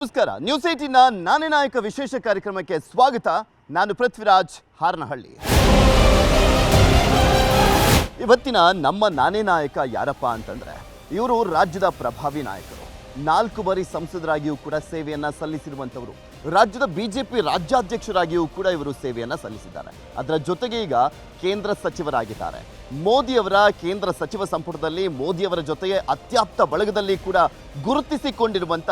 ನಮಸ್ಕಾರ ನ್ಯೂಸ್ 18 ನಾನೇ ನಾಯಕ ವಿಶೇಷ ಕಾರ್ಯಕ್ರಮಕ್ಕೆ ಸ್ವಾಗತ. ನಾನು ಪೃಥ್ವಿರಾಜ್ ಹಾರನಹಳ್ಳಿ. ಇವತ್ತಿನ ನಮ್ಮ ನಾನೇ ನಾಯಕ ಯಾರಪ್ಪ ಅಂತಂದ್ರೆ ಇವರು ರಾಜ್ಯದ ಪ್ರಭಾವಿ ನಾಯಕರು. 4 ಬಾರಿ ಸಂಸದರಾಗಿಯೂ ಕೂಡ ಸೇವೆಯನ್ನ ಸಲ್ಲಿಸಿರುವಂತವರು. ರಾಜ್ಯದ ಬಿಜೆಪಿ ರಾಜ್ಯಾಧ್ಯಕ್ಷರಾಗಿಯೂ ಕೂಡ ಇವರು ಸೇವೆಯನ್ನ ಸಲ್ಲಿಸಿದ್ದಾರೆ. ಅದರ ಜೊತೆಗೆ ಈಗ ಕೇಂದ್ರ ಸಚಿವರಾಗಿದ್ದಾರೆ. ಮೋದಿಯವರ ಕೇಂದ್ರ ಸಚಿವ ಸಂಪುಟದಲ್ಲಿ ಮೋದಿಯವರ ಜೊತೆಗೆ ಅತ್ಯಾಪ್ತ ಬಳಗದಲ್ಲಿ ಕೂಡ ಗುರುತಿಸಿಕೊಂಡಿರುವಂತ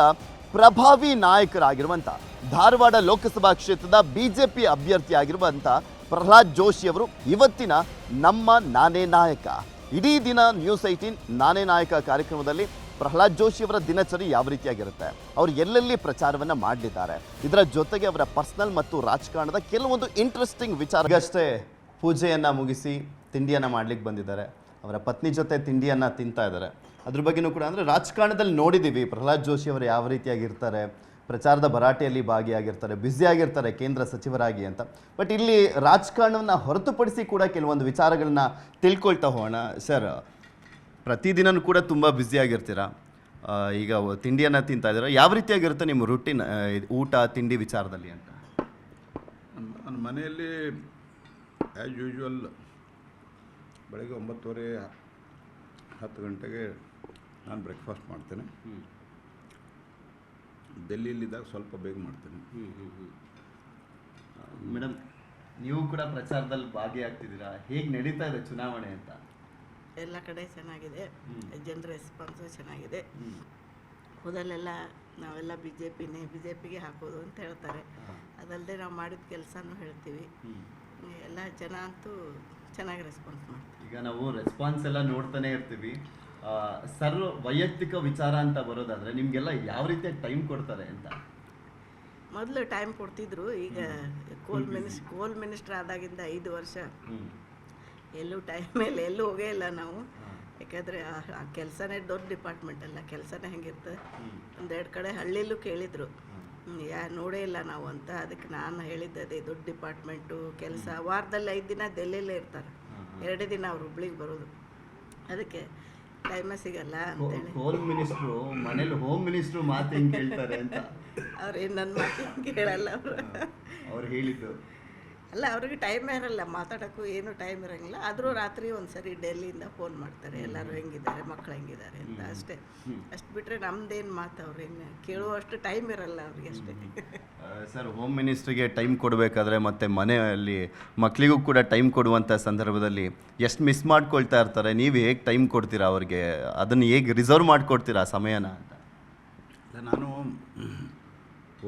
ಪ್ರಭಾವಿ ನಾಯಕರಾಗಿರುವಂಥ ಧಾರವಾಡ ಲೋಕಸಭಾ ಕ್ಷೇತ್ರದ ಬಿಜೆಪಿ ಅಭ್ಯರ್ಥಿಯಾಗಿರುವಂಥ ಪ್ರಹ್ಲಾದ್ ಜೋಶಿ ಅವರು ಇವತ್ತಿನ ನಮ್ಮ ನಾನೇ ನಾಯಕ. ಇಡೀ ದಿನ ನ್ಯೂಸ್ 18 ನಾನೇ ನಾಯಕ ಕಾರ್ಯಕ್ರಮದಲ್ಲಿ ಪ್ರಹ್ಲಾದ್ ಜೋಶಿ ಅವರ ದಿನಚರಿ ಯಾವ ರೀತಿಯಾಗಿರುತ್ತೆ, ಅವರು ಎಲ್ಲೆಲ್ಲಿ ಪ್ರಚಾರವನ್ನು ಮಾಡಲಿದ್ದಾರೆ, ಇದರ ಜೊತೆಗೆ ಅವರ ಪರ್ಸನಲ್ ಮತ್ತು ರಾಜಕಾರಣದ ಕೆಲವೊಂದು ಇಂಟ್ರೆಸ್ಟಿಂಗ್ ವಿಚಾರಗಷ್ಟೇ ಪೂಜೆಯನ್ನು ಮುಗಿಸಿ ತಿಂಡಿಯನ್ನು ಮಾಡಲಿಕ್ಕೆ ಬಂದಿದ್ದಾರೆ. ಅವರ ಪತ್ನಿ ಜೊತೆ ತಿಂಡಿಯನ್ನು ತಿಂತಾ ಇದ್ದಾರೆ. ಅದ್ರ ಬಗ್ಗೆನೂ ಕೂಡ ಅಂದರೆ ರಾಜಕಾರಣದಲ್ಲಿ ನೋಡಿದ್ದೀವಿ ಪ್ರಹ್ಲಾದ್ ಜೋಶಿ ಅವರು ಯಾವ ರೀತಿಯಾಗಿರ್ತಾರೆ, ಪ್ರಚಾರದ ಭರಾಟೆಯಲ್ಲಿ ಭಾಗಿಯಾಗಿರ್ತಾರೆ, ಬ್ಯುಸಿಯಾಗಿರ್ತಾರೆ ಕೇಂದ್ರ ಸಚಿವರಾಗಿ ಅಂತ. ಬಟ್ ಇಲ್ಲಿ ರಾಜಕಾರಣವನ್ನು ಹೊರತುಪಡಿಸಿ ಕೂಡ ಕೆಲವೊಂದು ವಿಚಾರಗಳನ್ನ ತಿಳ್ಕೊಳ್ತಾ ಹೋಗೋಣ. ಸರ್, ಪ್ರತಿದಿನವೂ ಕೂಡ ತುಂಬ ಬ್ಯುಸಿಯಾಗಿರ್ತೀರಾ. ಈಗ ತಿಂಡಿಯನ್ನು ತಿಂತಾ ಇದ್ದೀರಾ, ಯಾವ ರೀತಿಯಾಗಿರುತ್ತೆ ನಿಮ್ಮ ರೂಟೀನ್ ಊಟ ತಿಂಡಿ ವಿಚಾರದಲ್ಲಿ ಅಂತ? ನನ್ನ ಮನೆಯಲ್ಲಿ ಆ್ಯಸ್ ಯೂಶ್ವಲ್ ಬೆಳಗ್ಗೆ 9:30 10 ಗಂಟೆಗೆ ನಾನು ಬ್ರೇಕ್ಫಾಸ್ಟ್ ಮಾಡ್ತೇನೆ. ಡೆಲ್ಲಿಯಲ್ಲಿದ್ದಾಗ ಸ್ವಲ್ಪ ಬೇಗ ಮಾಡ್ತೇನೆ. ಮೇಡಮ್, ನೀವು ಕೂಡ ಪ್ರಚಾರದಲ್ಲಿ ಭಾಗಿಯಾಗ್ತಿದ್ದೀರಾ, ಹೇಗೆ ನಡೀತಾ ಇದೆ ಚುನಾವಣೆ ಅಂತ? ಎಲ್ಲ ಕಡೆ ಚೆನ್ನಾಗಿದೆ, ಜನರ ರೆಸ್ಪಾನ್ಸು ಚೆನ್ನಾಗಿದೆ. ಮೊದಲೆಲ್ಲ ನಾವೆಲ್ಲ ಬಿ ಜೆ ಪಿಗೆ ಹಾಕೋದು ಅಂತ ಹೇಳ್ತಾರೆ. ಅದಲ್ಲದೆ ನಾವು ಮಾಡಿದ ಕೆಲಸನೂ ಹೇಳ್ತೀವಿ. ಎಲ್ಲ ಜನ ಅಂತೂ ಚೆನ್ನಾಗಿ ರೆಸ್ಪಾನ್ಸ್ ಮಾಡ್ತೀವಿ. ಈಗ ನಾವು ರೆಸ್ಪಾನ್ಸ್ ಎಲ್ಲ ನೋಡ್ತಾನೆ ಇರ್ತೀವಿ. ಸರ್, ವೈಯಕ್ತಿಕ ವಿಚಾರ ಅಂತ ಬರೋದಾದ್ರೆ ನಿಮಗೆಲ್ಲ ಯಾವ ರೀತಿಯಾಗಿ ಟೈಮ್ ಕೊಡ್ತಾರೆ ಅಂತ? ಮೊದಲು ಟೈಮ್ ಕೊಡ್ತಿದ್ರು. ಈಗ ಕೋಲ್ ಮಿನಿಸ್ಟರ್ ಆದಾಗಿಂದ 5 ವರ್ಷ ಎಲ್ಲೂ ಟೈಮ್ ಮೇಲೆ ಎಲ್ಲೂ ಹೋಗೇ ಇಲ್ಲ ನಾವು. ಯಾಕಂದರೆ ಆ ಕೆಲಸನೇ ದೊಡ್ಡ ಡಿಪಾರ್ಟ್ಮೆಂಟ್ ಅಲ್ಲ, ಕೆಲಸನೇ ಹೆಂಗಿರ್ತದೆ. 1-2 ಕಡೆ ಹಳ್ಳಿಲೂ ಕೇಳಿದರು, ನೋಡೇ ಇಲ್ಲ ನಾವು ಅಂತ. ಅದಕ್ಕೆ ನಾನು ಹೇಳಿದ್ದೆ, ಅದೇ ದೊಡ್ಡ ಡಿಪಾರ್ಟ್ಮೆಂಟು ಕೆಲಸ. ವಾರದಲ್ಲಿ 5 ದಿನ ಡೆಲ್ಲಿಲೇ ಇರ್ತಾರೆ, 2 ದಿನ ಅವ್ರು ಹುಬ್ಳಿಗೆ ಬರೋದು. ಅದಕ್ಕೆ ಟೈಮೇ ಸಿಗಲ್ಲ ಅಂತೇಳಿ ಹೋಮ್ ಮಿನಿಸ್ಟ್ರು ಮನೇಲಿ ಹೋಮ್ ಮಿನಿಸ್ಟ್ರು ಮಾತು ಹೆಂಗೆ ಕೇಳ್ತಾರೆ ಅಂತ ಅವ್ರೇನು ನನ್ನ ಮಾತು ಕೇಳಲ್ಲ. ಅವ್ರು ಹೇಳಿದ್ದು ಅಲ್ಲ, ಅವ್ರಿಗೆ ಟೈಮೇ ಇರಲ್ಲ, ಮಾತಾಡೋಕ್ಕೂ ಏನು ಟೈಮ್ ಇರೋಂಗಿಲ್ಲ. ಆದರೂ ರಾತ್ರಿ ಒಂದ್ಸರಿ ಡೆಲ್ಲಿಯಿಂದ ಫೋನ್ ಮಾಡ್ತಾರೆ, ಎಲ್ಲರೂ ಹೆಂಗಿದ್ದಾರೆ, ಮಕ್ಕಳು ಹೆಂಗಿದ್ದಾರೆ ಅಂತ. ಅಷ್ಟೇ. ಅಷ್ಟು ಬಿಟ್ಟರೆ ನಮ್ದೇನು ಮಾತು ಅವ್ರೇನು ಕೇಳುವಷ್ಟು ಟೈಮ್ ಇರಲ್ಲ ಅವ್ರಿಗೆ ಅಷ್ಟೇ. ಸರ್, ಹೋಮ್ ಮಿನಿಸ್ಟ್ರಿಗೆ ಟೈಮ್ ಕೊಡಬೇಕಾದ್ರೆ ಮತ್ತು ಮನೆಯಲ್ಲಿ ಮಕ್ಕಳಿಗೂ ಕೂಡ ಟೈಮ್ ಕೊಡುವಂಥ ಸಂದರ್ಭದಲ್ಲಿ ಎಷ್ಟು ಮಿಸ್ ಮಾಡ್ಕೊಳ್ತಾ ಇರ್ತಾರೆ. ನೀವು ಹೇಗೆ ಟೈಮ್ ಕೊಡ್ತೀರಾ ಅವ್ರಿಗೆ, ಅದನ್ನು ಹೇಗೆ ರಿಸರ್ವ್ ಮಾಡಿಕೊಡ್ತೀರಾ ಸಮಯನ ಅಂತ? ನಾನು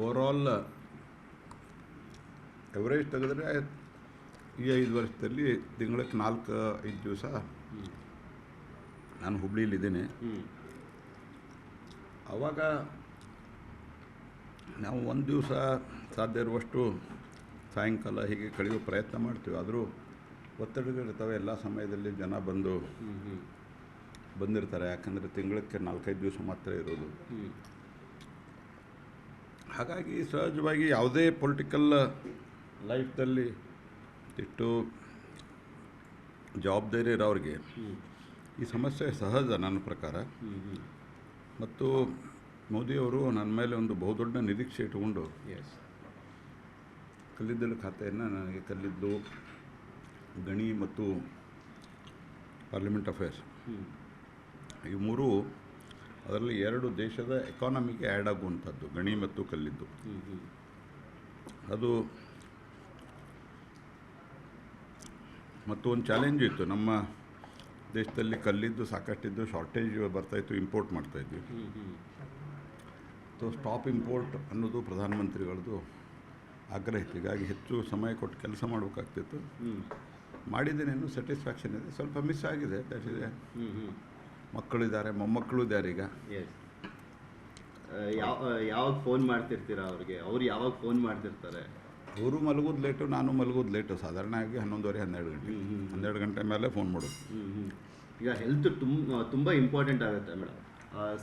ಓವರಾಲ್ ಎವರೇಜ್ ತೆಗೆದ್ರೆ ಈ 5 ವರ್ಷದಲ್ಲಿ ತಿಂಗಳಿಗೆ 4-5 ದಿವಸ ನಾನು ಹುಬ್ಳಿಲಿದ್ದೀನಿ. ಆವಾಗ ನಾವು ಒಂದು ದಿವಸ ಸಾಧ್ಯ ಇರುವಷ್ಟು ಸಾಯಂಕಾಲ ಹೀಗೆ ಕಳೆಯುವ ಪ್ರಯತ್ನ ಮಾಡ್ತೀವಿ. ಆದರೂ ಒತ್ತಡಗಳಿರ್ತವೆ. ಎಲ್ಲ ಸಮಯದಲ್ಲಿ ಜನ ಬಂದಿರ್ತಾರೆ. ಯಾಕಂದರೆ ತಿಂಗಳಿಗೆ 4-5 ದಿವಸ ಮಾತ್ರ ಇರೋದು. ಹಾಗಾಗಿ ಸಹಜವಾಗಿ ಯಾವುದೇ ಪೊಲಿಟಿಕಲ್ ಲೈಫ್ದಲ್ಲಿ ಇಷ್ಟು ಜವಾಬ್ದಾರಿ ಇರೋರಿಗೆ ಈ ಸಮಸ್ಯೆ ಸಹಜ ನನ್ನ ಪ್ರಕಾರ. ಮತ್ತು ಮೋದಿಯವರು ನನ್ನ ಮೇಲೆ ಒಂದು ಬಹುದೊಡ್ಡ ನಿರೀಕ್ಷೆ ಇಟ್ಟುಕೊಂಡು ಕಲ್ಲಿದ್ದಲು ಖಾತೆಯನ್ನು ನನಗೆ ಕಲ್ಲಿದ್ದು ಗಣಿ ಮತ್ತು ಪಾರ್ಲಿಮೆಂಟ್ ಅಫೇರ್ಸ್ ಈ 3 ಅದರಲ್ಲಿ 2 ದೇಶದ ಎಕಾನಮಿಗೆ ಆ್ಯಡ್ ಆಗುವಂಥದ್ದು, ಗಣಿ ಮತ್ತು ಕಲ್ಲಿದ್ದು. ಅದು ಮತ್ತು ಒಂದು ಚಾಲೆಂಜ್ ಇತ್ತು. ನಮ್ಮ ದೇಶದಲ್ಲಿ ಕಲ್ಲಿದ್ದು ಸಾಕಷ್ಟಿದ್ದು, ಶಾರ್ಟೇಜ್ ಬರ್ತಾಯಿತ್ತು, ಇಂಪೋರ್ಟ್ ಮಾಡ್ತಾಯಿದ್ವಿ. ಸೊ ಸ್ಟಾಪ್ ಇಂಪೋರ್ಟ್ ಅನ್ನೋದು ಪ್ರಧಾನಮಂತ್ರಿಗಳದ್ದು ಆಗ್ರಹ ಇತ್ತು. ಹೀಗಾಗಿ ಹೆಚ್ಚು ಸಮಯ ಕೊಟ್ಟು ಕೆಲಸ ಮಾಡಬೇಕಾಗ್ತಿತ್ತು. ಮಾಡಿದ್ದೇನೇನು ಸ್ಯಾಟಿಸ್ಫ್ಯಾಕ್ಷನ್ ಇದೆ. ಸ್ವಲ್ಪ ಮಿಸ್ ಆಗಿದೆ, ದಟ್ ಇದೆ. ಮಕ್ಕಳಿದ್ದಾರೆ, ಮೊಮ್ಮಕ್ಕಳು ಇದ್ದಾರೆ. ಈಗ ಯಾವಾಗ ಫೋನ್ ಮಾಡ್ತಿರ್ತೀರಾ ಅವ್ರಿಗೆ? ಅವ್ರು ಯಾವಾಗ ಫೋನ್ ಮಾಡ್ತಿರ್ತಾರೆ? ಅವರು ಮಲಗೋದು ಲೇಟು, ನಾನು ಮಲಗೋದು ಲೇಟು. ಸಾಧಾರಣವಾಗಿ 11:30-12 ಗಂಟೆ ಮೇಲೆ ಫೋನ್ ಮಾಡೋದು. ಈಗ ಹೆಲ್ತ್ ತುಂಬ ಇಂಪಾರ್ಟೆಂಟ್ ಆಗುತ್ತೆ ಮೇಡಮ್.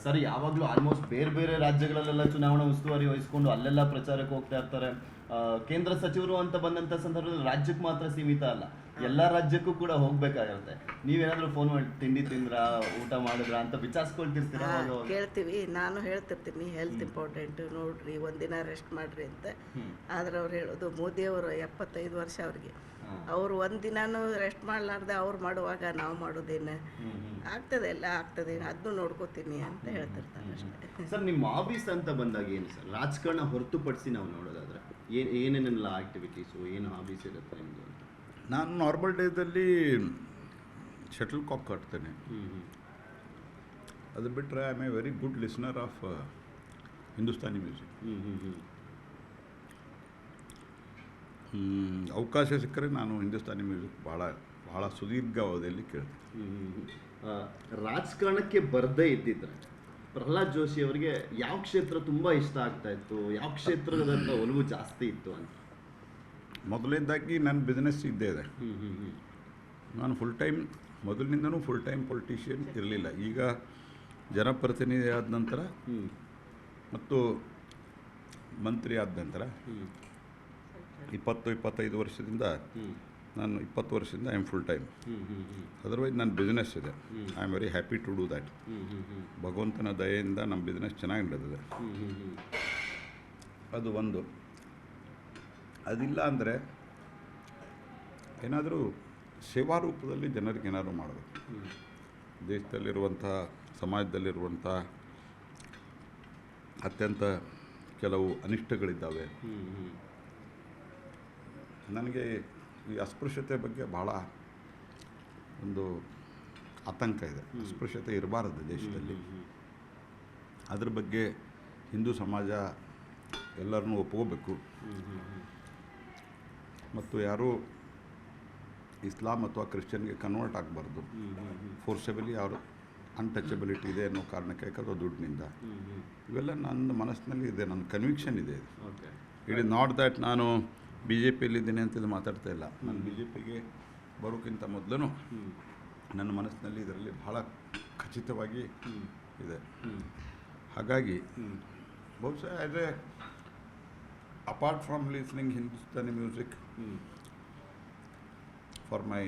ಸರ್, ಯಾವಾಗಲೂ ಆಲ್ಮೋಸ್ಟ್ ಬೇರೆ ಬೇರೆ ರಾಜ್ಯಗಳಲ್ಲೆಲ್ಲ ಚುನಾವಣಾ ಉಸ್ತುವಾರಿ ವಹಿಸ್ಕೊಂಡು ಅಲ್ಲೆಲ್ಲ ಪ್ರಚಾರಕ್ಕೆ ಹೋಗ್ತಾ ಇರ್ತಾರೆ. ಕೇಂದ್ರ ಸಚಿವರು ಅಂತ ಬಂದಂತ ಸಂದರ್ಭದಲ್ಲಿ ರಾಜ್ಯಕ್ಕೆ ಮಾತ್ರ ಸೀಮಿತ ಅಲ್ಲ, ಎಲ್ಲಾ ರಾಜ್ಯಕ್ಕೂ ಕೂಡ ಹೋಗ್ಬೇಕಾಗಿರುತ್ತೆ. ನೀವೇನಾದ್ರೂ ಫೋನ್ ಮಾಡಿ ತಿಂಡಿ ತಿಂದ್ರಾ, ಊಟ ಮಾಡಿದ್ರಾ ಅಂತ ವಿಚಾರಿಸ್ಕೊಳ್ತಿರ್ತೀರಾ? ಕೇಳ್ತೀವಿ. ನಾನು ಹೇಳ್ತಿರ್ತೀನಿ ಹೆಲ್ತ್ ಇಂಪಾರ್ಟೆಂಟ್ ನೋಡ್ರಿ, ಒಂದಿನ ರೆಸ್ಟ್ ಮಾಡ್ರಿ ಅಂತ. ಆದ್ರೆ ಅವ್ರು ಹೇಳೋದು, ಮೋದಿಯವರು 75 ವರ್ಷ ಅವ್ರಿಗೆ, ಅವ್ರು ಒಂದಿನಾನು ರೆಸ್ಟ್ ಮಾಡ್ಲಾರ್ದೆ ಅವ್ರು ಮಾಡುವಾಗ ನಾವು ಮಾಡೋದೇನು ಆಗ್ತದೆ, ಎಲ್ಲ ಆಗ್ತದೆ, ಅದನ್ನು ನೋಡ್ಕೋತೀನಿ ಅಂತ ಹೇಳ್ತಿರ್ತಾರೆ ಅಷ್ಟೇ. ಸರ್, ನಿಮ್ಮ ಹಾಬೀಸ್ ಅಂತ ಬಂದಾಗ ಏನು ಸರ್? ರಾಜಕಾರಣ ಹೊರತುಪಡಿಸಿ ನಾವು ನೋಡೋದಾದ್ರೆ ಏನೇನೆಲ್ಲ ಆಕ್ಟಿವಿಟೀಸು, ಏನು ಹಾಬೀಸ್ ಇರುತ್ತೆ ನಿಮ್ಮದು ಅಂತ? ನಾನು ನಾರ್ಮಲ್ ಡೇದಲ್ಲಿ ಶಟಲ್ ಕಾಕ್ ಆಡ್ತೇನೆ. ಅದು ಬಿಟ್ಟರೆ I am A very good listener of Hindustani music. ಅವಕಾಶ ಸಿಕ್ಕರೆ ನಾನು ಹಿಂದೂಸ್ತಾನಿ ಮ್ಯೂಸಿಕ್ ಭಾಳ ಸುದೀರ್ಘ ಅವಧಿಯಲ್ಲಿ ಕೇಳ್ತೀನಿ. ರಾಜಕಾರಣಕ್ಕೆ ಬರದೇ ಇದ್ದಿದ್ರೆ ಪ್ರಹ್ಲಾದ್ ಜೋಶಿ ಅವರಿಗೆ ಯಾವ ಕ್ಷೇತ್ರ ತುಂಬ ಇಷ್ಟ ಆಗ್ತಾ ಇತ್ತು, ಯಾವ ಕ್ಷೇತ್ರದಂತ ಒಲವು ಜಾಸ್ತಿ ಇತ್ತು ಅಂತ? ಮೊದಲನೇದಾಗಿ ನನ್ನ ಬಿಸ್ನೆಸ್ ಇದ್ದೇ ಇದೆ. ನಾನು ಮೊದಲಿನಿಂದನೂ ಫುಲ್ ಟೈಮ್ ಪೊಲಿಟಿಷಿಯನ್ ಇರಲಿಲ್ಲ. ಈಗ ಜನಪ್ರತಿನಿಧಿ ಆದ ನಂತರ ಮತ್ತು ಮಂತ್ರಿ ಆದ ನಂತರ 20-25 ವರ್ಷದಿಂದ, ನಾನು 20 ವರ್ಷದಿಂದ I am full time. Otherwise ನನ್ನ ಬಿಸ್ನೆಸ್ ಇದೆ. I am very happy to do that. ಭಗವಂತನ ದಯೆಯಿಂದ ನಮ್ಮ ಬಿಸ್ನೆಸ್ ಚೆನ್ನಾಗಿ ನಡೆದಿದೆ. ಅದು ಒಂದು. ಅದಿಲ್ಲ ಅಂದರೆ ಏನಾದರೂ ಸೇವಾ ರೂಪದಲ್ಲಿ ಜನರಿಗೆ ಏನಾದರೂ ಮಾಡಬೇಕು. ದೇಶದಲ್ಲಿರುವಂಥ, ಸಮಾಜದಲ್ಲಿರುವಂಥ ಅತ್ಯಂತ ಕೆಲವು ಅನಿಷ್ಟಗಳಿದ್ದಾವೆ. ನನಗೆ ಈ ಅಸ್ಪೃಶ್ಯತೆ ಬಗ್ಗೆ ಭಾಳ ಒಂದು ಆತಂಕ ಇದೆ. ಅಸ್ಪೃಶ್ಯತೆ ಇರಬಾರದು ದೇಶದಲ್ಲಿ. ಅದ್ರ ಬಗ್ಗೆ ಹಿಂದೂ ಸಮಾಜ ಎಲ್ಲರನ್ನೂ ಒಪ್ಕೋಬೇಕು. ಮತ್ತು ಯಾರೂ ಇಸ್ಲಾಂ ಅಥವಾ ಕ್ರಿಶ್ಚಿಯನ್ಗೆ ಕನ್ವರ್ಟ್ ಆಗಬಾರ್ದು. ಫೋರ್ಸೆಬಲಿ ಅವರು ಅನ್ಟಚಬಿಲಿಟಿ ಇದೆ ಅನ್ನೋ ಕಾರಣಕ್ಕೆ, ಯಾಕಂದ್ರೆ ದುಡ್ಡಿನಿಂದ. ಇವೆಲ್ಲ ನನ್ನ ಮನಸ್ಸಿನಲ್ಲಿ ಇದೆ, ನನ್ನ ಕನ್ವಿಕ್ಷನ್ ಇದೆ. ಇಟ್ ಇಸ್ ನಾಟ್ ದ್ಯಾಟ್ ನಾನು BJPಯಲ್ಲಿದ್ದೀನಿ ಅಂತ ಮಾತಾಡ್ತಾ ಇಲ್ಲ. ನಾನು BJPಗೆ ಬರೋಕ್ಕಿಂತ ಮೊದಲು ನನ್ನ ಮನಸ್ಸಿನಲ್ಲಿ ಇದರಲ್ಲಿ ಭಾಳ ಖಚಿತವಾಗಿ ಇದೆ. ಹಾಗಾಗಿ ಬಹುಶಃ as A apart from listening Hindustani music for my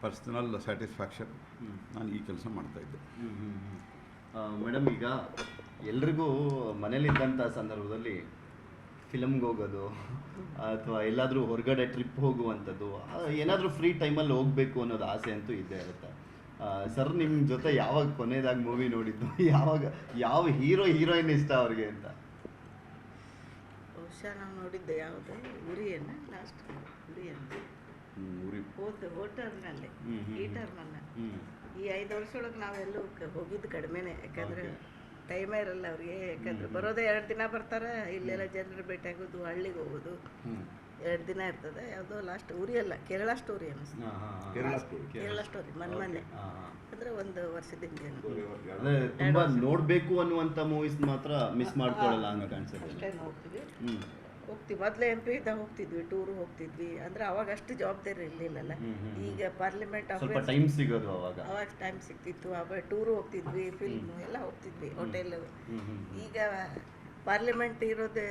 personal satisfaction ನಾನು ಈ ಕೆಲಸ ಮಾಡ್ತಾಯಿದ್ದೆ. ಮೇಡಮ್, ಈಗ ಎಲ್ರಿಗೂ ಮನೇಲಿದ್ದಂಥ ಸಂದರ್ಭದಲ್ಲಿ ಫಿಲಮ್ಗೆ ಹೋಗೋದು ಅಥವಾ ಎಲ್ಲಾದರೂ ಹೊರಗಡೆ ಟ್ರಿಪ್ ಹೋಗುವಂಥದ್ದು, ಏನಾದರೂ ಫ್ರೀ ಟೈಮಲ್ಲಿ ಹೋಗಬೇಕು ಅನ್ನೋದು ಆಸೆ ಅಂತೂ ಇದ್ದೇ ಇರುತ್ತೆ. ಸರ್, ನಿಮ್ಮ ಜೊತೆ ಯಾವಾಗ ಕೊನೆಯದಾಗಿ ಮೂವಿ ನೋಡಿದ್ದು, ಯಾವ ಹೀರೋಯಿನ್ ಇಷ್ಟ ಅವ್ರಿಗೆ ಅಂತ? ಬಹುಶಃ ನಾವು ನೋಡಿದ್ದೆ ಯಾವುದು, ಉರಿಯನ್ನ, ಲಾಸ್ಟ್ ಉರಿಯನ್ನ ಟರ್ಮಲ್ಲಿ, ಈ ಟರ್ಮಲ್ಲ. ಈ 5 ವರ್ಷದೊಳಗೆ ನಾವೆಲ್ಲೂ ಹೋಗಿದ್ದು ಕಡಿಮೆನೆ, ಯಾಕಂದರೆ ಟೈಮೇ ಇರಲ್ಲ ಅವ್ರಿಗೆ. ಯಾಕಂದ್ರೆ ಬರೋದೇ 2 ದಿನ ಬರ್ತಾರೆ, ಇಲ್ಲೆಲ್ಲ ಜನರು ಭೇಟಿ ಆಗೋದು, ಹಳ್ಳಿಗೆ ಹೋಗೋದು 2 ದಿನ ಇರ್ತದೆ. ಯಾವುದೋ ಲಾಸ್ಟ್ ಉರಿಯಲ್ಲ, ಕೇರಳ ಸ್ಟೋರಿ ಅನಿಸ್ತು. ಕೇರಳ ಸ್ಟೋರಿ ಮೊನ್ನೆ ಅಂದರೆ 1 ವರ್ಷದಿಂದ. ಅಂದರೆ ತುಂಬ ನೋಡಬೇಕು ಅನ್ನುವಂಥ ಮೂವೀಸ್ ಮಾತ್ರ ಮಿಸ್ ಮಾಡ್ಕೊಳ್ಳಲ್ಲ ಅಂತ ಕಾಣಿಸುತ್ತೆ. ಅಷ್ಟೇ ನೋಡ್ತೀವಿ, ಹೋಗ್ತೀವಿ. ಮೊದಲೇ MP ಇದ್ದಾಗ ಹೋಗ್ತಿದ್ವಿ, ಟೂರು ಹೋಗ್ತಿದ್ವಿ. ಅಂದರೆ ಅವಾಗ ಅಷ್ಟು ಜವಾಬ್ದಾರಿ ಇರಲಿಲ್ಲಲ್ಲ. ಈಗ ಪಾರ್ಲಿಮೆಂಟ್ ಸ್ವಲ್ಪ ಟೈಮ್ ಸಿಗೋದು, ಅವಾಗ ಟೈಮ್ ಸಿಗ್ತಿತ್ತು. ಅವಾಗ ಟೂರು ಹೋಗ್ತಿದ್ವಿ, ಫಿಲ್ಮು ಎಲ್ಲ ಹೋಗ್ತಿದ್ವಿ, ಹೋಟೆಲ್. ಈಗ ಪಾರ್ಲಿಮೆಂಟ್ ಇರೋದೇ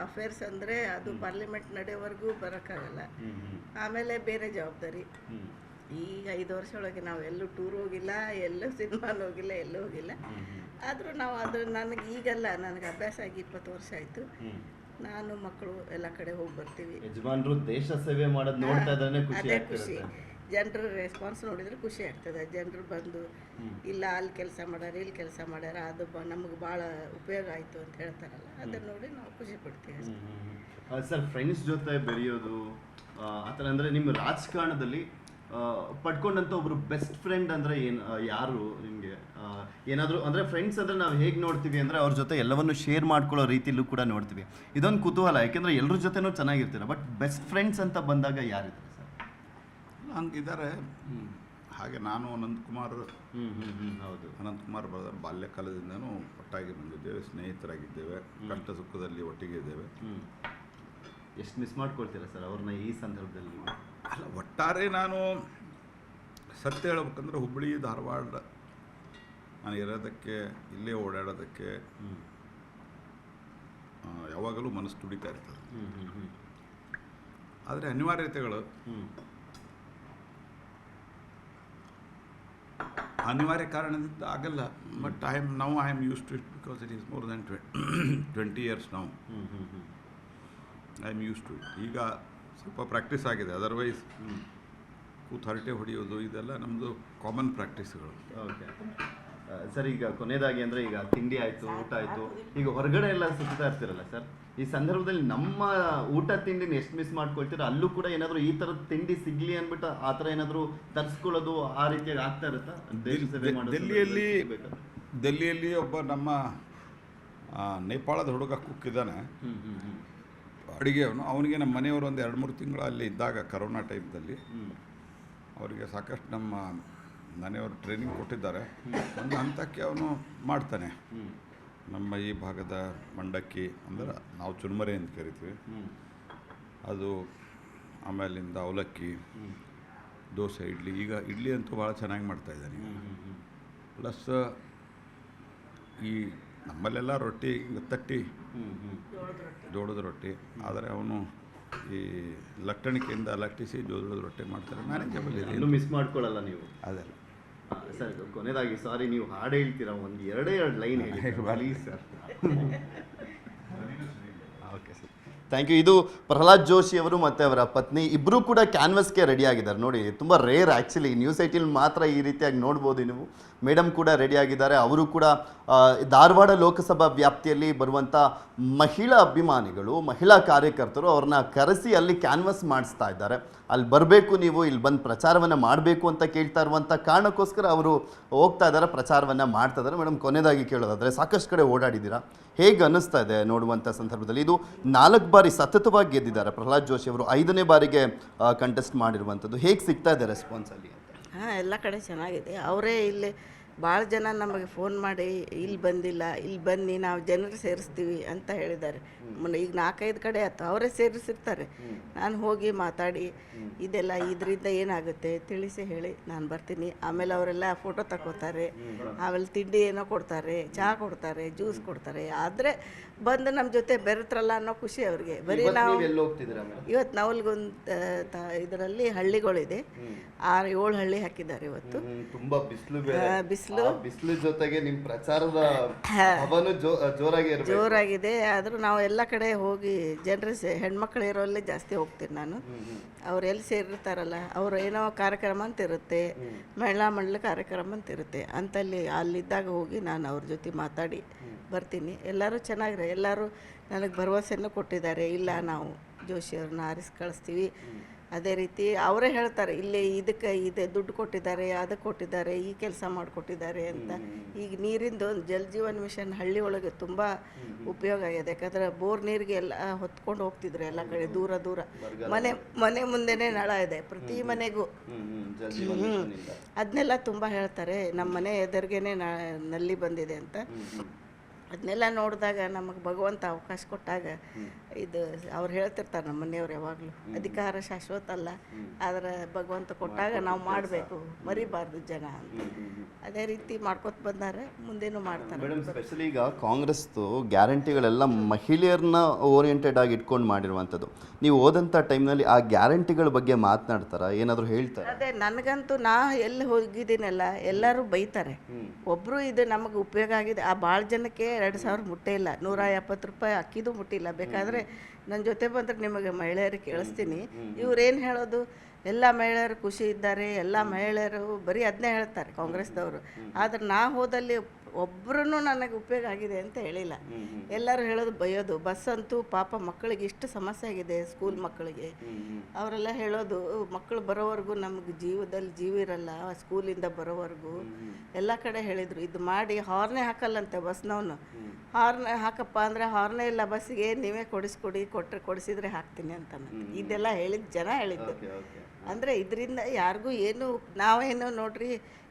ಅಫೇರ್ಸ್ ಅಂದರೆ ಅದು ಪಾರ್ಲಿಮೆಂಟ್ ನಡೆಯೋವರೆಗೂ ಬರೋಕ್ಕಾಗಲ್ಲ. ಆಮೇಲೆ ಬೇರೆ ಜವಾಬ್ದಾರಿ. ಈಗ 5 ವರ್ಷ ಒಳಗೆ ನಾವು ಎಲ್ಲೂ ಟೂರ್ ಹೋಗಿಲ್ಲ, ಎಲ್ಲೂ ಸಿನಿಮಾನ ಹೋಗಿಲ್ಲ, ಎಲ್ಲೂ ಹೋಗಿಲ್ಲ. ಆದರೂ ನಾವು ನನಗೆ ಈಗಲ್ಲ, ನನಗೆ ಅಭ್ಯಾಸ ಆಗಿ 20 ವರ್ಷ ಆಯಿತು. ನಾನು ಮಕ್ಕಳು ಎಲ್ಲ ಕಡೆ ಹೋಗಿ ಬರ್ತೀವಿ. ಯಜಮಾನರು ದೇಶ ಸೇವೆ ಮಾಡೋದು ನೋಡ್ತಾ ಇದ್ದಾನೆ, ಖುಷಿ. ಜನರ ರೆಸ್ಪಾನ್ಸ್ ನೋಡಿದ್ರೆ ಖುಷಿ ಆಗ್ತದೆ. ಜನರು ಬಂದು ಇಲ್ಲ ಅಲ್ಲಿ ಕೆಲಸ ಮಾಡ್ಯಾರ, ಇಲ್ಲಿ ಕೆಲಸ ಮಾಡ್ಯಾರ, ಅದು ನಮಗೆ ಭಾಳ ಉಪಯೋಗ ಆಯಿತು ಅಂತ ಹೇಳ್ತಾರಲ್ಲ, ಅದನ್ನು ನೋಡಿ ನಾವು ಖುಷಿ ಪಡ್ತೀವಿ. ಸರ್, ಫ್ರೆಂಡ್ಸ್ ಜೊತೆ ಬೆರೆಯೋದು ಆ ಥರ ಅಂದರೆ ನಿಮ್ಮ ರಾಜಕಾರಣದಲ್ಲಿ ಪಡ್ಕೊಂಡಂಥ ಒಬ್ಬರು ಬೆಸ್ಟ್ ಫ್ರೆಂಡ್ ಅಂದರೆ ಯಾರು ನಿಮಗೆ? ಏನಾದರೂ ಅಂದರೆ ಫ್ರೆಂಡ್ಸ್ ಅಂದರೆ ನಾವು ಹೇಗೆ ನೋಡ್ತೀವಿ ಅಂದರೆ ಅವ್ರ ಜೊತೆ ಎಲ್ಲವನ್ನು ಶೇರ್ ಮಾಡ್ಕೊಳ್ಳೋ ರೀತಿಯಲ್ಲೂ ಕೂಡ ನೋಡ್ತೀವಿ. ಇದೊಂದು ಕುತೂಹಲ, ಯಾಕೆಂದರೆ ಎಲ್ಲರ ಜೊತೆನೂ ಚೆನ್ನಾಗಿರ್ತೀರ. ಬಟ್ ಬೆಸ್ಟ್ ಫ್ರೆಂಡ್ಸ್ ಅಂತ ಬಂದಾಗ ಯಾರಿದ್ದಾರೆ ಸರ್? ಹಂಗಿದ್ದಾರೆ. ಹಾಗೆ ನಾನು ಅನಂತಕುಮಾರ್, ಹೌದು, ಅನಂತಕುಮಾರ್ ಬ್ರದರ್ ಬಾಲ್ಯಕಾಲದಿಂದನೂ ಒಟ್ಟಾಗಿ ಬಂದಿದ್ದೇವೆ, ಸ್ನೇಹಿತರಾಗಿದ್ದೇವೆ, ಕಷ್ಟ ಸುಖದಲ್ಲಿ ಒಟ್ಟಿಗೆ ಇದ್ದೇವೆ. ಎಷ್ಟು ಮಿಸ್ ಮಾಡ್ಕೊಳ್ತೀರಾ ಸರ್ ಅವ್ರನ್ನ ಈ ಸಂದರ್ಭದಲ್ಲಿ? ಅಲ್ಲ, ಒಟ್ಟಾರೆ ನಾನು ಸತ್ಯ ಹೇಳ್ಬೇಕಂದ್ರೆ ಹುಬ್ಬಳ್ಳಿ ಧಾರವಾಡ ನಾನು ಇರೋದಕ್ಕೆ, ಇಲ್ಲೇ ಓಡಾಡೋದಕ್ಕೆ, ಯಾವ ಯಾವಾಗಲೂ ಮನಸ್ಸು ತುಡಿತಾ ಇರ್ತದೆ. ಆದರೆ ಅನಿವಾರ್ಯತೆಗಳು ಅನಿವಾರ್ಯ ಕಾರಣದಿಂದ ಆಗಲ್ಲ. But I am use to it because it is more than 20 years now. I am use to it. ಈಗ ಸ್ವಲ್ಪ ಪ್ರಾಕ್ಟೀಸ್ ಆಗಿದೆ. ಅದರ್ವೈಸ್ ಕೂತು ಹರಟೆ ಹೊಡೆಯೋದು ಇದೆಲ್ಲ ನಮ್ಮದು ಕಾಮನ್ ಪ್ರಾಕ್ಟೀಸ್ಗಳು. ಓಕೆ ಸರ್, ಈಗ ಕೊನೆಯದಾಗಿ ಅಂದರೆ ಈಗ ತಿಂಡಿ ಆಯಿತು, ಊಟ ಆಯಿತು, ಈಗ ಹೊರಗಡೆ ಎಲ್ಲ ಸುತ್ತಾ ಇರ್ತೀರಲ್ಲ ಸರ್, ಈ ಸಂದರ್ಭದಲ್ಲಿ ನಮ್ಮ ಊಟ ತಿಂಡಿನ ಎಷ್ಟು ಮಿಸ್ ಮಾಡ್ಕೊಳ್ತೀರೋ ಅಲ್ಲೂ ಕೂಡ ಏನಾದರೂ ಈ ಥರದ ತಿಂಡಿ ಸಿಗಲಿ ಅಂದ್ಬಿಟ್ಟು ಆ ಥರ ಏನಾದರೂ ತರಿಸ್ಕೊಳ್ಳೋದು ಆ ರೀತಿಯಾಗಿ ಆಗ್ತಾ ಇರುತ್ತಾ? ಡೆಲ್ಲಿಯಲ್ಲಿ ಒಬ್ಬ ನಮ್ಮ ನೇಪಾಳದ ಹುಡುಗ ಕುಕ್ ಇದ್ದಾನೆ, ಅಡುಗೆಯವನು. ಅವನಿಗೆ ನಮ್ಮ ಮನೆಯವರು ಒಂದು 2-3 ತಿಂಗಳು ಅಲ್ಲಿ ಇದ್ದಾಗ ಕರೋನಾ ಟೈಮ್ದಲ್ಲಿ ಅವರಿಗೆ ಸಾಕಷ್ಟು ನಮ್ಮ ಮನೆಯವರು ಟ್ರೈನಿಂಗ್ ಕೊಟ್ಟಿದ್ದಾರೆ. ಒಂದು ಹಂತಕ್ಕೆ ಅವನು ಮಾಡ್ತಾನೆ. ನಮ್ಮ ಈ ಭಾಗದ ಮಂಡಕ್ಕಿ ಅಂದರೆ ನಾವು ಚುರುಮರಿ ಅಂತ ಕರಿತೀವಿ, ಅದು, ಆಮೇಲಿಂದ ಅವಲಕ್ಕಿ, ದೋಸೆ, ಇಡ್ಲಿ. ಈಗ ಇಡ್ಲಿ ಅಂತೂ ಭಾಳ ಚೆನ್ನಾಗಿ ಮಾಡ್ತಾಯಿದ್ದಾನೆ. ಪ್ಲಸ್ ಈ ನಮ್ಮಲ್ಲೆಲ್ಲ ರೊಟ್ಟಿ ತಟ್ಟಿ ಜೋಳದ ರೊಟ್ಟಿ, ಆದರೆ ಅವನು ಈ ಲಟ್ಟಣಿಕೆಯಿಂದ ಲಟ್ಟಿಸಿ ಜೋಳದ ರೊಟ್ಟಿ ಮಾಡ್ತಾರೆ. ಮ್ಯಾನೇಜಬಲ್ ಇದೆ, ಇನ್ನೂ ಮಿಸ್ ಮಾಡ್ಕೊಳ್ಳಲ್ಲ ನೀವು. ಅದೆಲ್ಲ ಸರ್, ಕೊನೆಯದಾಗಿ ಸಾರಿ, ನೀವು ಹಾಡು ಹೇಳ್ತೀರಾ, ಒಂದು 2 ಲೈನ್ ಹೇಳಿ please sir. Okay sir, thank you. ಇದು ಪ್ರಹ್ಲಾದ್ ಜೋಶಿ ಅವರು ಮತ್ತು ಅವರ ಪತ್ನಿ ಇಬ್ಬರೂ ಕೂಡ ಕ್ಯಾನ್ವಸ್ಗೆ ರೆಡಿ ಆಗಿದ್ದಾರೆ. ನೋಡಿ, ತುಂಬ ರೇರ್ ಆ್ಯಕ್ಚುಲಿ, ನ್ಯೂಸ್ 18 ಮಾತ್ರ ಈ ರೀತಿಯಾಗಿ ನೋಡ್ಬೋದು ನೀವು. ಮೇಡಮ್ ಕೂಡ ರೆಡಿ ಆಗಿದ್ದಾರೆ. ಅವರು ಕೂಡ ಧಾರವಾಡ ಲೋಕಸಭಾ ವ್ಯಾಪ್ತಿಯಲ್ಲಿ ಬರುವಂಥ ಮಹಿಳಾ ಅಭಿಮಾನಿಗಳು, ಮಹಿಳಾ ಕಾರ್ಯಕರ್ತರು ಅವ್ರನ್ನ ಕರೆಸಿ ಅಲ್ಲಿ ಕ್ಯಾನ್ವಸ್ ಮಾಡಿಸ್ತಾ ಇದ್ದಾರೆ. ಅಲ್ಲಿ ಬರಬೇಕು, ನೀವು ಇಲ್ಲಿ ಬಂದು ಪ್ರಚಾರವನ್ನು ಮಾಡಬೇಕು ಅಂತ ಕೇಳ್ತಾ ಇರುವಂಥ ಕಾರಣಕ್ಕೋಸ್ಕರ ಅವರು ಹೋಗ್ತಾ ಇದ್ದಾರೆ, ಪ್ರಚಾರವನ್ನು ಮಾಡ್ತಾ ಇದ್ದಾರೆ. ಮೇಡಮ್, ಕೊನೆಯದಾಗಿ ಕೇಳೋದಾದರೆ, ಸಾಕಷ್ಟು ಕಡೆ ಓಡಾಡಿದ್ದೀರಾ, ಹೇಗೆ ಅನ್ನಿಸ್ತಾ ಇದೆ ನೋಡುವಂಥ ಸಂದರ್ಭದಲ್ಲಿ? ಇದು 4 ಬಾರಿ ಸತತವಾಗಿ ಗೆದ್ದಿದ್ದಾರೆ ಪ್ರಹ್ಲಾದ್ ಜೋಶಿ ಅವರು, 5ನೇ ಬಾರಿಗೆ ಕಂಟೆಸ್ಟ್ ಮಾಡಿರುವಂಥದ್ದು. ಹೇಗೆ ಸಿಗ್ತಾ ಇದೆ ರೆಸ್ಪಾನ್ಸ್ ಅಲ್ಲಿ ಅಂತ? ಹಾಂ, ಎಲ್ಲ ಕಡೆ ಚೆನ್ನಾಗಿದೆ. ಅವರೇ ಇಲ್ಲಿ ಭಾಳ ಜನ ನಮಗೆ ಫೋನ್ ಮಾಡಿ ಇಲ್ಲಿ ಬಂದಿಲ್ಲ, ಇಲ್ಲಿ ಬನ್ನಿ, ನಾವು ಜನರು ಸೇರಿಸ್ತೀವಿ ಅಂತ ಹೇಳಿದ್ದಾರೆ. ಈಗ 4-5 ಕಡೆ ಆಯ್ತು, ಅವರೇ ಸೇರಿಸಿರ್ತಾರೆ. ನಾನು ಹೋಗಿ ಮಾತಾಡಿ ಇದೆಲ್ಲ ಇದರಿಂದ ಏನಾಗುತ್ತೆ ತಿಳಿಸಿ ಹೇಳಿ ನಾನು ಬರ್ತೀನಿ. ಆಮೇಲೆ ಅವರೆಲ್ಲ ಫೋಟೋ ತಗೋತಾರೆ, ಆಮೇಲೆ ತಿಂಡಿ ಏನೋ ಕೊಡ್ತಾರೆ, ಚಹಾ ಕೊಡ್ತಾರೆ, ಜ್ಯೂಸ್ ಕೊಡ್ತಾರೆ. ಆದರೆ ಬಂದು ನಮ್ಮ ಜೊತೆ ಬೆರೆತ್ರಲ್ಲ ಅನ್ನೋ ಖುಷಿ ಅವ್ರಿಗೆ. ಬರೀ ನಾವು ಇವತ್ತು ನಾವಲ್ಗೊಂದು ಇದರಲ್ಲಿ ಹಳ್ಳಿಗಳಿದೆ, 6-7 ಹಳ್ಳಿ ಹಾಕಿದ್ದಾರೆ ಇವತ್ತು. ತುಂಬ ಬಿಸಿಲು ಜೊತೆಗೆ ನಿಮ್ಮ ಪ್ರಚಾರದ ಜೋರಾಗಿದೆ. ಆದರೂ ನಾವು ಎಲ್ಲ ಕಡೆ ಹೋಗಿ ಜನರು ಹೆಣ್ಮಕ್ಳು ಇರೋಲ್ಲೇ ಜಾಸ್ತಿ ಹೋಗ್ತೀನಿ ನಾನು. ಅವ್ರು ಎಲ್ಲಿ ಸೇರಿರ್ತಾರಲ್ಲ, ಅವರು ಏನೋ ಕಾರ್ಯಕ್ರಮ ಅಂತ ಇರುತ್ತೆ, ಮಹಿಳಾ ಮಂಡಳಿ ಕಾರ್ಯಕ್ರಮ ಅಂತ ಇರುತ್ತೆ, ಅಲ್ಲಿದ್ದಾಗ ಹೋಗಿ ನಾನು ಅವ್ರ ಜೊತೆ ಮಾತಾಡಿ ಬರ್ತೀನಿ. ಎಲ್ಲರೂ ಚೆನ್ನಾಗಿರೋ, ಎಲ್ಲರೂ ನನಗೆ ಭರವಸೆಯನ್ನು ಕೊಟ್ಟಿದ್ದಾರೆ. ಇಲ್ಲ, ನಾವು ಜೋಶಿ ಅವ್ರನ್ನ ಆರಿಸಿ ಕಳಿಸ್ತೀವಿ. ಅದೇ ರೀತಿ ಅವರೇ ಹೇಳ್ತಾರೆ, ಇಲ್ಲಿ ಇದಕ್ಕೆ ದುಡ್ಡು ಕೊಟ್ಟಿದ್ದಾರೆ, ಅದಕ್ಕೆ ಕೊಟ್ಟಿದ್ದಾರೆ, ಈ ಕೆಲಸ ಮಾಡಿಕೊಟ್ಟಿದ್ದಾರೆ ಅಂತ. ಈಗ ನೀರಿಂದು ಜಲ್ ಜೀವನ್ ಮಿಷನ್ ಹಳ್ಳಿ ಒಳಗೆ ತುಂಬ ಉಪಯೋಗ ಆಗಿದೆ. ಯಾಕಂದರೆ ಬೋರ್ ನೀರಿಗೆ ಎಲ್ಲ ಹೊತ್ಕೊಂಡು ಹೋಗ್ತಿದ್ರು ಎಲ್ಲ ಕಡೆ, ದೂರ ದೂರ. ಮನೆ ಮುಂದೆನೇ ನಳ ಇದೆ ಪ್ರತಿ ಮನೆಗೂ. ಅದನ್ನೆಲ್ಲ ತುಂಬ ಹೇಳ್ತಾರೆ. ನಮ್ಮ ಮನೆ ಎದುರಿಗೇನೆ ನಲ್ಲಿ ಬಂದಿದೆ ಅಂತ. ಅದನ್ನೆಲ್ಲ ನೋಡಿದಾಗ ನಮಗೆ ಭಗವಂತ ಅವಕಾಶ ಕೊಟ್ಟಾಗ, ಇದು ಅವ್ರು ಹೇಳ್ತಿರ್ತಾರೆ ನಮ್ಮ ಮನೆಯವ್ರು ಯಾವಾಗಲೂ, ಅಧಿಕಾರ ಶಾಶ್ವತ ಅಲ್ಲ, ಆದರೆ ಭಗವಂತ ಕೊಟ್ಟಾಗ ನಾವು ಮಾಡಬೇಕು, ಮರಿಬಾರ್ದು ಜನ ಅಂತ. ಅದೇ ರೀತಿ ಮಾಡ್ಕೊತ ಬಂದಾರೆ, ಮುಂದೇನು ಮಾಡ್ತಾರೆ. ಮೇಡಮ್, ಸ್ಪೆಷಲಿ ಈಗ ಕಾಂಗ್ರೆಸ್ದು ಗ್ಯಾರಂಟಿಗಳೆಲ್ಲ ಮಹಿಳೆಯರನ್ನ ಓರಿಯೆಂಟೆಡ್ ಆಗಿ ಇಟ್ಕೊಂಡು ಮಾಡಿರುವಂಥದ್ದು. ನೀವು ಓದಂಥ ಟೈಮ್ನಲ್ಲಿ ಆ ಗ್ಯಾರಂಟಿಗಳ ಬಗ್ಗೆ ಮಾತನಾಡ್ತಾರ, ಏನಾದರೂ ಹೇಳ್ತಾರೆ? ಅದೇ, ನನಗಂತೂ ನಾ ಎಲ್ಲಿ ಹೋಗಿದ್ದೀನಲ್ಲ, ಎಲ್ಲರೂ ಬೈತಾರೆ. ಒಬ್ಬರು ಇದು ನಮಗೆ ಉಪಯೋಗ ಆಗಿದೆ. ಆ ಭಾಳ ಜನಕ್ಕೆ 2,000 ಮುಟ್ಟೇ ಇಲ್ಲ, 170 ರೂಪಾಯಿ ಅಕ್ಕಿದು ಮುಟ್ಟಿಲ್ಲ. ಬೇಕಾದರೆ ನನ್ನ ಜೊತೆ ಬಂದರೆ ನಿಮಗೆ ಮಹಿಳೆಯರಿಗೆ ಕೇಳಿಸ್ತೀನಿ. ಇವ್ರೇನು ಹೇಳೋದು, ಎಲ್ಲ ಮಹಿಳೆಯರು ಖುಷಿ ಇದ್ದಾರೆ, ಎಲ್ಲ ಮಹಿಳೆಯರು ಬರೀ ಅದನ್ನೇ ಹೇಳ್ತಾರೆ ಕಾಂಗ್ರೆಸ್ದವರು. ಆದರೆ ನಾ ಹೋದಲ್ಲಿ ಒಬ್ಬರೂ ನನಗೆ ಉಪಯೋಗ ಆಗಿದೆ ಅಂತ ಹೇಳಿಲ್ಲ. ಎಲ್ಲರೂ ಹೇಳೋದು, ಬೈಯೋದು. ಬಸ್ ಅಂತೂ ಪಾಪ ಮಕ್ಕಳಿಗೆ ಇಷ್ಟು ಸಮಸ್ಯೆ ಆಗಿದೆ, ಸ್ಕೂಲ್ ಮಕ್ಕಳಿಗೆ. ಅವರೆಲ್ಲ ಹೇಳೋದು, ಮಕ್ಕಳು ಬರೋವರೆಗೂ ನಮಗೆ ಜೀವದಲ್ಲಿ ಜೀವ ಇರಲ್ಲ, ಸ್ಕೂಲಿಂದ ಬರೋವರೆಗೂ. ಎಲ್ಲ ಕಡೆ ಹೇಳಿದರು, ಇದು ಮಾಡಿ ಹಾರ್ನೇ ಹಾಕಲ್ಲಂತೆ ಬಸ್ನವನು. ಹಾರ್ನ್ ಹಾಕಪ್ಪ ಅಂದರೆ ಹಾರ್ನೇ ಇಲ್ಲ ಬಸ್ಸಿಗೆ, ನೀವೇ ಕೊಡಿಸಿದ್ರೆ ಹಾಕ್ತೀನಿ ಅಂತ. ಇದೆಲ್ಲ ಹೇಳಿದ್ದು ಜನ ಹೇಳಿದ್ದು. ಅಂದರೆ ಇದರಿಂದ ಯಾರಿಗೂ ಏನು, ನಾವೇನು ನೋಡ್ರಿ,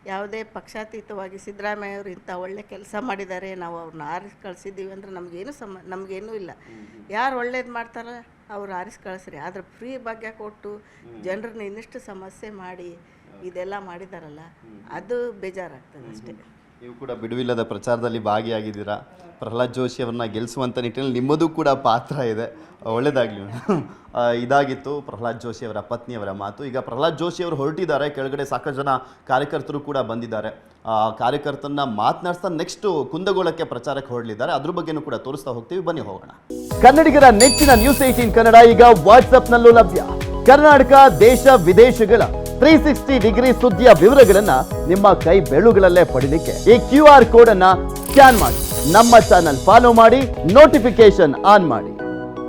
ಯಾವುದೇ ಪಕ್ಷಾತೀತವಾಗಿ ಸಿದ್ದರಾಮಯ್ಯವರು ಇಂಥ ಒಳ್ಳೆ ಕೆಲಸ ಮಾಡಿದ್ದಾರೆ, ನಾವು ಅವ್ರನ್ನ ಆರಿಸಿ ಕಳಿಸಿದ್ದೀವಿ ಅಂದರೆ ನಮಗೇನೂ ಇಲ್ಲ. ಯಾರು ಒಳ್ಳೇದು ಮಾಡ್ತಾರೋ ಅವ್ರು ಆರಿಸಿ ಕಳಿಸ್ರಿ. ಆದರೆ ಫ್ರೀ ಭಾಗ್ಯ ಕೊಟ್ಟು ಜನರನ್ನ ಇನ್ನಿಷ್ಟು ಸಮಸ್ಯೆ ಮಾಡಿ ಇದೆಲ್ಲ ಮಾಡಿದಾರಲ್ಲ, ಅದು ಬೇಜಾರಾಗ್ತದೆ ಅಷ್ಟೇ. ನೀವು ಕೂಡ ಬಿಡುವಿಲ್ಲದ ಪ್ರಚಾರದಲ್ಲಿ ಭಾಗಿಯಾಗಿದ್ದೀರಾ. ಪ್ರಹ್ಲಾದ್ ಜೋಶಿ ಅವ್ರನ್ನ ಗೆಲ್ಲಿಸುವಂಥ ನಿಟ್ಟಿನಲ್ಲಿ ನಿಮ್ಮದು ಕೂಡ ಪಾತ್ರ ಇದೆ. ಒಳ್ಳೆಯದಾಗಲಿ. ಇದಾಗಿತ್ತು ಪ್ರಹ್ಲಾದ್ ಜೋಶಿ ಅವರ ಪತ್ನಿಯವರ ಮಾತು. ಈಗ ಪ್ರಹ್ಲಾದ್ ಜೋಶಿ ಅವರು ಹೊರಟಿದ್ದಾರೆ, ಕೆಳಗಡೆ ಸಾಕಷ್ಟು ಜನ ಕಾರ್ಯಕರ್ತರು ಕೂಡ ಬಂದಿದ್ದಾರೆ. ಕಾರ್ಯಕರ್ತರನ್ನ ಮಾತನಾಡಿಸ್ತಾ ನೆಕ್ಸ್ಟ್ ಕುಂದಗೋಳಕ್ಕೆ ಪ್ರಚಾರಕ್ಕೆ ಹೊರಡಲಿದ್ದಾರೆ. ಅದ್ರ ಬಗ್ಗೆನೂ ಕೂಡ ತೋರಿಸ್ತಾ ಹೋಗ್ತೀವಿ, ಬನ್ನಿ ಹೋಗೋಣ. ಕನ್ನಡಿಗರ ನೆಚ್ಚಿನ ನ್ಯೂಸ್ 18 ಕನ್ನಡ ಈಗ ವಾಟ್ಸ್ಆಪ್ನಲ್ಲೂ ಲಭ್ಯ. ಕರ್ನಾಟಕ, ದೇಶ ವಿದೇಶಗಳ 360 ಡಿಗ್ರಿ ಸುದ್ದಿಯ ವಿವರಗಳನ್ನ ನಿಮ್ಮ ಕೈ ಬೆರಳುಗಳಲ್ಲೇ ಪಡಿಲಿಕ್ಕೆ ಈ QR ಕೋಡ್ ಅನ್ನ ಸ್ಕ್ಯಾನ್ ಮಾಡಿ, ನಮ್ಮ ಚಾನಲ್ ಫಾಲೋ ಮಾಡಿ, ನೋಟಿಫಿಕೇಶನ್ ಆನ್ ಮಾಡಿ.